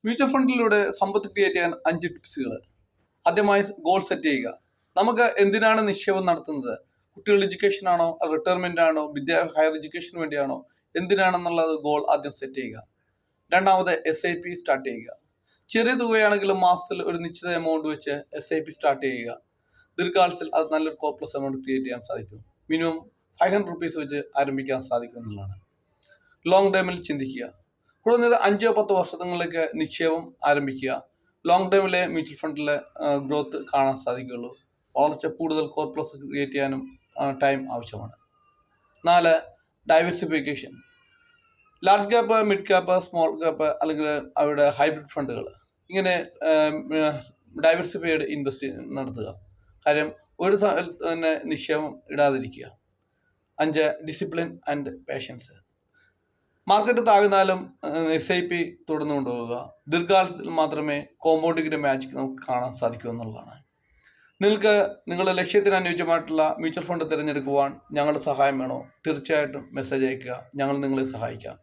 Mutual ഫണ്ടിലൂടെ സമ്പത്ത് create ചെയ്യാൻ 5 ടിപ്സുകൾ. ആദ്യമായി goal set ചെയ്യുക. നമുക്ക് എന്തിനാണ് നിക്ഷേപം നടത്തുന്നത്? കുട്ടികളുടെ എഡ്യൂക്കേഷൻ ആണോ, റിട്ടയർമെന്റ് ആണോ, ഹയർ എഡ്യൂക്കേഷന് വേണ്ടിയാണോ, എന്തിനാണെന്നുള്ളത് ഗോൾ ആദ്യം സെറ്റ് ചെയ്യുക. രണ്ടാമത് SIP സ്റ്റാർട്ട് ചെയ്യുക. ചെറിയ തുകയാണെങ്കിലും മാസത്തിൽ ഒരു നിശ്ചിത എമൗണ്ട് വെച്ച് SIP സ്റ്റാർട്ട് ചെയ്യുക. ദീർഘകാലത്തിൽ അത് നല്ലൊരു കോർപ്ലസ് എമൗണ്ട് ക്രിയേറ്റ് ചെയ്യാൻ സാധിക്കും. മിനിമം 500 റുപ്പീസ് വെച്ച് ആരംഭിക്കാൻ സാധിക്കും എന്നുള്ളതാണ്. ലോങ് ടേമിൽ ചിന്തിക്കുക. കുറഞ്ഞത് 5-10 വർഷങ്ങളിലേക്ക് നിക്ഷേപം ആരംഭിക്കുക. ലോങ് ടേമിലെ മ്യൂച്വൽ ഫണ്ടിലെ ഗ്രോത്ത് കാണാൻ സാധിക്കുകയുള്ളൂ. വളർച്ച കൂടുതൽ കോർപ്ലസ് ക്രിയേറ്റ് ചെയ്യാനും ടൈം ആവശ്യമാണ്. 4. Diversification. Large cap, mid cap, small cap അല്ലെങ്കിൽ അവരുടെ ഹൈബ്രിഡ് ഫണ്ടുകൾ, ഇങ്ങനെ ഡൈവേഴ്സിഫൈഡ് ഇൻവെസ്റ്റ് നടത്തുക. കാര്യം ഒരു തന്നെ നിക്ഷേപം ഇടാതിരിക്കുക. 5. Discipline and patience. മാർക്കറ്റ് താഴ്ന്നാലും SIP തുടർന്നു കൊണ്ടുപോകുക. ദീർഘകാലത്തിൽ മാത്രമേ കോമ്പൗണ്ടിങ്ങിൻ്റെ മാജിക് നമുക്ക് കാണാൻ സാധിക്കൂ എന്നുള്ളതാണ്. നിങ്ങൾക്ക് നിങ്ങളുടെ ലക്ഷ്യത്തിന് അനുയോജ്യമായിട്ടുള്ള മ്യൂച്വൽ ഫണ്ട് തിരഞ്ഞെടുക്കുവാൻ ഞങ്ങളുടെ സഹായം വേണോ? തീർച്ചയായിട്ടും മെസ്സേജ് അയയ്ക്കുക. ഞങ്ങൾ നിങ്ങളെ സഹായിക്കാം.